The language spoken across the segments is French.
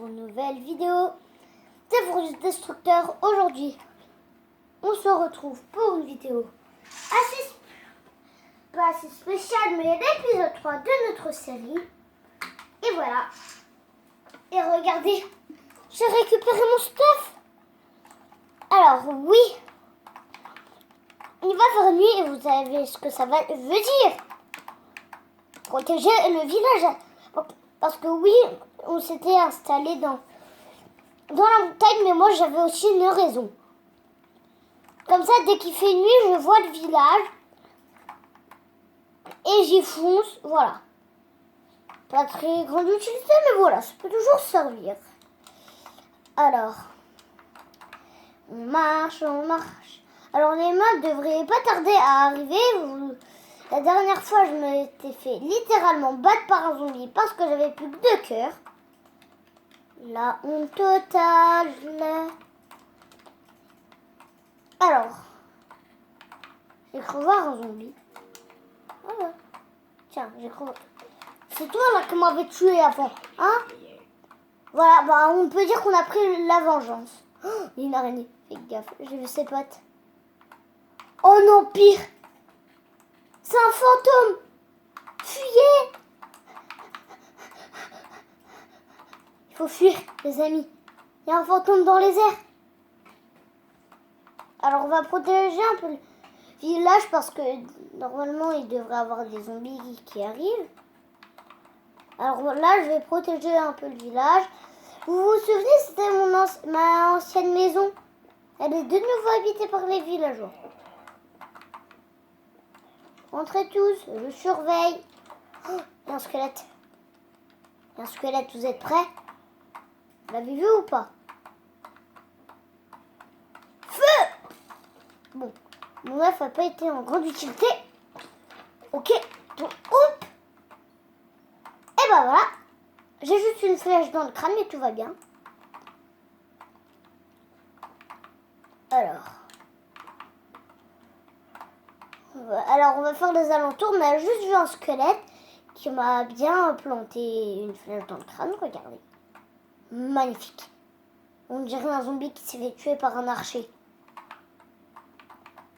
une nouvelle vidéo de Virus Destructeur. Aujourd'hui, on se retrouve pour une vidéo pas assez spéciale, mais l'épisode 3 de notre série. Et voilà. Et regardez, j'ai récupéré mon stuff. Alors oui, il va faire nuit et vous savez ce que ça veut dire. Protéger le village. Parce que oui, on s'était installé dans la montagne, mais moi j'avais aussi une raison. Comme ça, dès qu'il fait nuit, je vois le village et j'y fonce, voilà. Pas très grande utilité, mais voilà, ça peut toujours servir. Alors, on marche, on marche. Alors les mobs devraient pas tarder à arriver. La dernière fois, je m'étais fait littéralement battre par un zombie parce que j'avais plus que 2 cœurs. La honte totale. Alors, j'ai cru voir un zombie. Ah ouais. Tiens, j'ai cru. C'est toi là qui m'avais tué avant, hein? Voilà, bah on peut dire qu'on a pris la vengeance. Oh, une araignée, fais gaffe, j'ai vu ses pattes. Oh non, pire! C'est un fantôme! Fuyez! Il faut fuir, les amis. Il y a un fantôme dans les airs. Alors on va protéger un peu le village parce que normalement il devrait y avoir des zombies qui arrivent. Alors là je vais protéger un peu le village. Vous vous souvenez, c'était ma ancienne maison. Elle est de nouveau habitée par les villageois. Entrez tous, je surveille. Oh, il y a un squelette. Il y a un squelette, vous êtes prêts? Vous l'avez vu ou pas? Feu! Bon, mon œuf n'a pas été en grande utilité. Ok, donc hop. Et ben voilà. J'ai juste une flèche dans le crâne, mais tout va bien. Alors on va faire les alentours, mais j'ai juste vu un squelette qui m'a bien planté une flèche dans le crâne. Regardez. Magnifique. On dirait un zombie qui s'est fait tuer par un archer.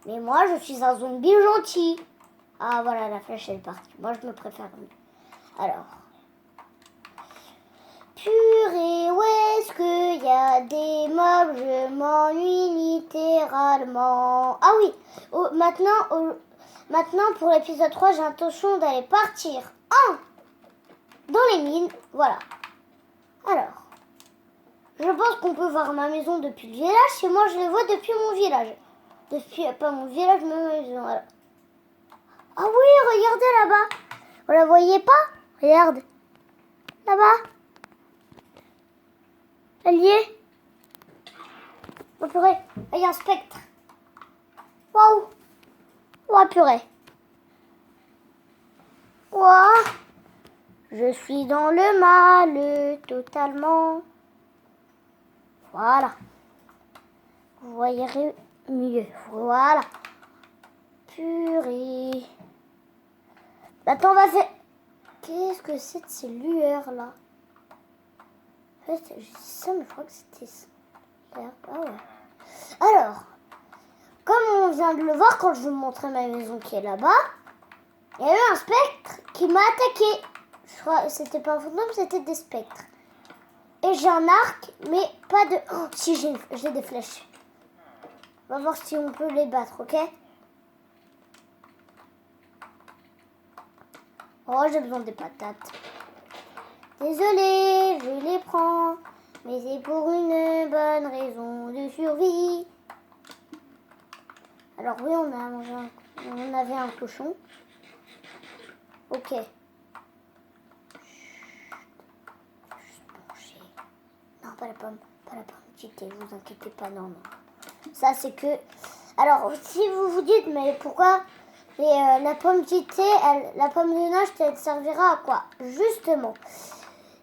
Mais moi, je suis un zombie gentil. Ah, voilà, la flèche, elle est partie. Moi, je me préfère mieux. Alors. Purée, où est-ce qu'il y a des mobs? Je m'ennuie littéralement. Ah oui, maintenant, pour l'épisode 3, j'ai l'intention d'aller partir dans les mines. Voilà. Alors, je pense qu'on peut voir ma maison depuis le village. Et moi, je les vois depuis mon village. Pas mon village, mais ma maison. Voilà. Ah oui, regardez là-bas. Vous la voyez pas? Regarde. Là-bas. Elle y est. Oh purée, il y a un spectre. Waouh. Oh purée. Waouh. Je suis dans le mal totalement. Voilà. Vous voyez mieux. Voilà. Purée. Attends, on va faire... Qu'est-ce que c'est de ces lueurs là? En fait, je dis ça, mais je crois que c'était ça. Ah ouais. Alors, comme on vient de le voir quand je vous montrais ma maison qui est là-bas, il y a eu un spectre qui m'a attaqué. Je crois que c'était pas un fantôme, c'était des spectres. Et j'ai un arc, mais pas de... Oh, si, j'ai des flèches. On va voir si on peut les battre, ok? Oh, j'ai besoin des patates. Désolée, je les prends, mais c'est pour une bonne raison de survie. Alors oui, on avait un cochon. Ok. Juste manger. Non, pas la pomme petite, vous inquiétez pas, non. Ça, c'est que... Alors, si vous vous dites, mais pourquoi la pomme petite, la pomme de nage, elle servira à quoi? Justement.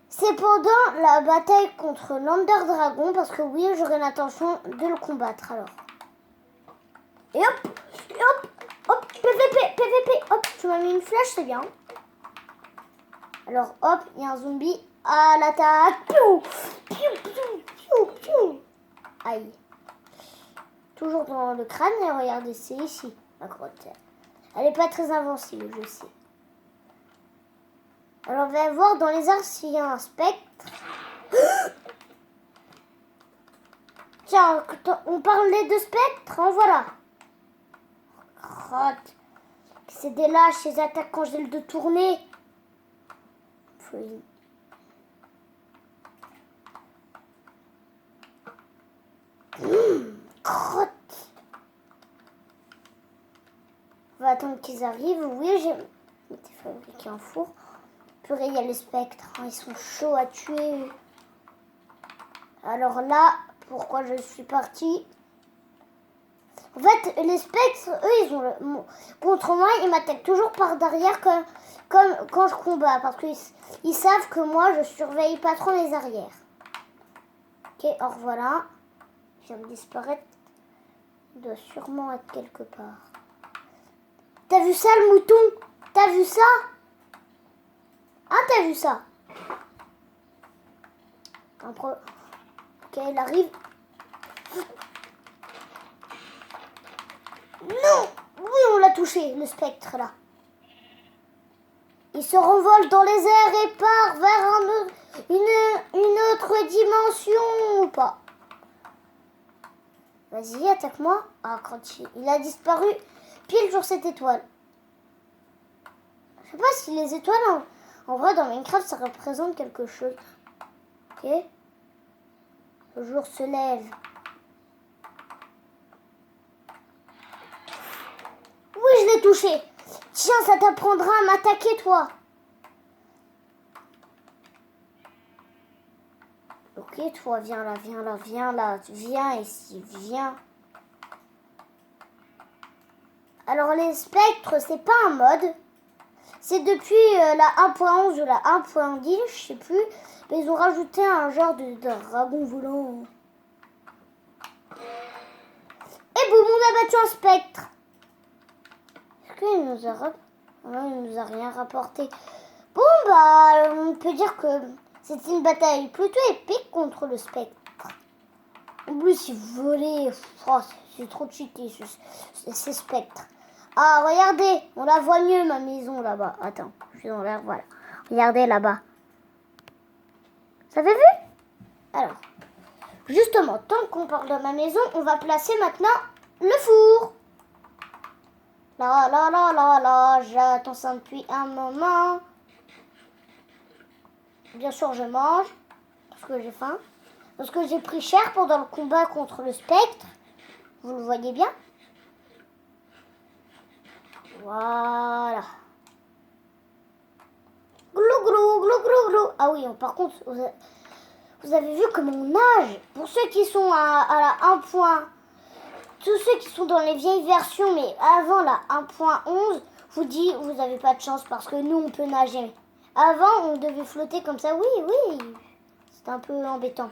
C'est pendant la bataille contre l'Ender Dragon, parce que oui, j'aurai l'intention de le combattre, alors. Et hop, PVP, hop, tu m'as mis une flèche, c'est bien. Alors, hop, il y a un zombie à l'attaque. Piou, piou, Aïe. Toujours dans le crâne, et regardez, c'est ici, la grotte. Elle n'est pas très invincible, je sais. Alors, on va voir dans les arbres s'il y a un spectre. Tiens, on parlait de spectre, en voilà. Grotte. C'est des lâches, ces attaques quand j'ai le dos tourné. Crotte. On va attendre qu'ils arrivent. Oui, j'ai été fabriqué en four. Purée, il y a les spectres. Ils sont chauds à tuer. Alors là, pourquoi je suis partie? En fait, les spectres, eux, ils ont contre moi, ils m'attaquent toujours par derrière comme quand je combats. Parce qu'ils savent que moi, je surveille pas trop les arrières. Ok, or voilà. Je viens de disparaître. Il doit sûrement être quelque part. T'as vu ça, le mouton? T'as vu ça? Ah, t'as vu ça? Ok, il arrive. Non! Oui, on l'a touché, le spectre, là. Il se renvole dans les airs et part vers une autre dimension, ou pas? Vas-y, attaque-moi. Ah, quand il a disparu pile sur cette étoile. Je sais pas si les étoiles, en vrai, dans Minecraft, ça représente quelque chose. Ok. Le jour se lève. Oui, je l'ai touché. Tiens, ça t'apprendra à m'attaquer, toi. Ok, toi, viens là, viens là, viens là. Viens ici, viens. Alors, les spectres, c'est pas un mode. C'est depuis la 1.11 ou la 1.10, je sais plus. Mais ils ont rajouté un genre de dragon volant. Et boum, on a battu un spectre. Est-ce qu'il nous a... Non, il nous a rien rapporté. Bon, bah, on peut dire que c'était une bataille plutôt épique contre le spectre. En plus, il volait. Oh, c'est trop cheaté, ces spectres. Ah, regardez, on la voit mieux, ma maison, là-bas. Attends, je suis dans l'air, voilà. Regardez, là-bas. Ça fait vu? Alors, justement, tant qu'on parle de ma maison, on va placer maintenant le four. Là, j'attends ça depuis un moment. Bien sûr, je mange, parce que j'ai faim. Parce que j'ai pris cher pendant le combat contre le spectre. Vous le voyez bien? Voilà. Glou, glou, glou, glou, glou. Ah oui, par contre, vous avez vu comme on nage. Pour ceux qui sont à la 1. Tous ceux qui sont dans les vieilles versions, mais avant la 1.11, vous dit, vous n'avez pas de chance parce que nous, on peut nager. Avant, on devait flotter comme ça. Oui, oui. C'est un peu embêtant.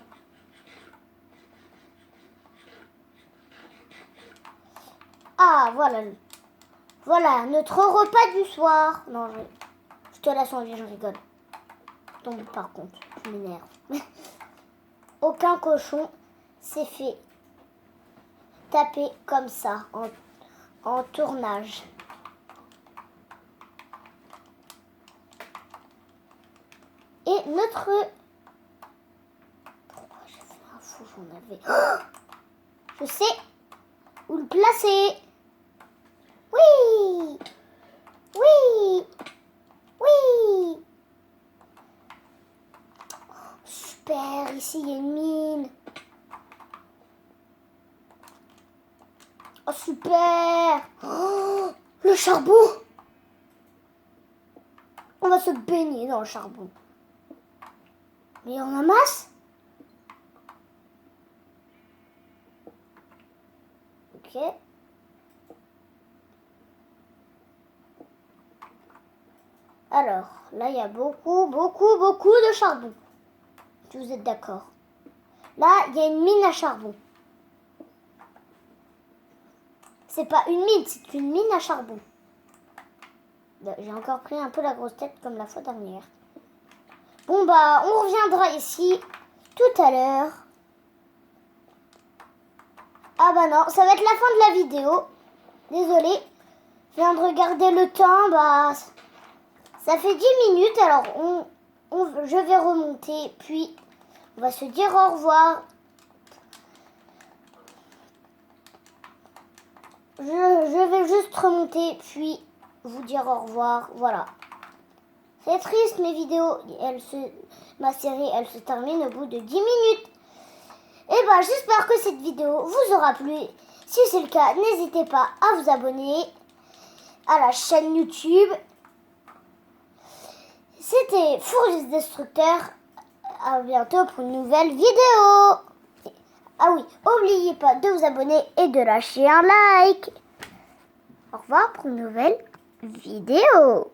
Ah, voilà. Voilà, notre repas du soir. Non, je te laisse en vie, je rigole. Donc, par contre, je m'énerve. Aucun cochon s'est fait taper comme ça, en tournage. Et notre... Pourquoi j'ai fait un fou, j'en avais... Oh, je sais où le placer. Oui. Oui. Oui. Super, ici il y a une mine. Oh super. Oh, le charbon. On va se baigner dans le charbon. Mais on amasse. Ok. Alors, là, il y a beaucoup de charbon. Si vous êtes d'accord. Là, il y a une mine à charbon. C'est pas une mine, c'est une mine à charbon. J'ai encore pris un peu la grosse tête comme la fois dernière. Bon, bah, on reviendra ici tout à l'heure. Ah bah non, ça va être la fin de la vidéo. Désolée. Je viens de regarder le temps. Bah, ça fait 10 minutes. Alors, je vais remonter. Puis, on va se dire au revoir. Je vais juste remonter. Puis, vous dire au revoir. Voilà. C'est triste, mes vidéos. Ma série, elle se termine au bout de 10 minutes. Et bah, j'espère que cette vidéo vous aura plu. Si c'est le cas, n'hésitez pas à vous abonner à la chaîne YouTube. C'était Fourlis Destructeur. À bientôt pour une nouvelle vidéo. Ah oui, n'oubliez pas de vous abonner et de lâcher un like. Au revoir pour une nouvelle vidéo.